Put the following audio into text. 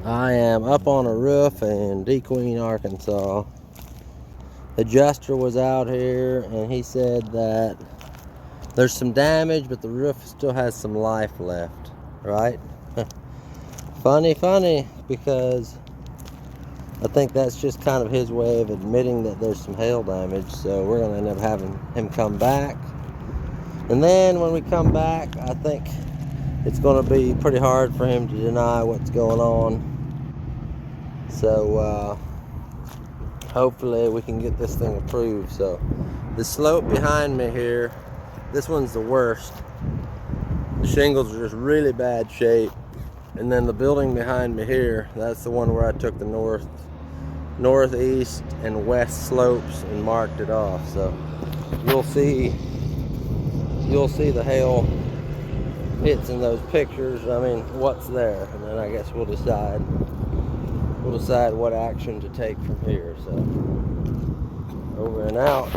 I am up on a roof in DeQueen, Arkansas. Adjuster was out here and he said that there's some damage, but the roof still has some life left, right? Funny, because I think that's just kind of his way of admitting that there's some hail damage. So we're gonna end up having him come back. And then when we come back, I think it's gonna be pretty hard for him to deny what's going on. So hopefully we can get this thing approved. So the slope behind me here, this one's the worst. The shingles are just really bad shape. And then the building behind me here, that's the one where I took the northeast and west slopes and marked it off. So you'll see the hail hits in those pictures. I mean, what's there, and then I guess we'll decide what action to take from here. So over and out.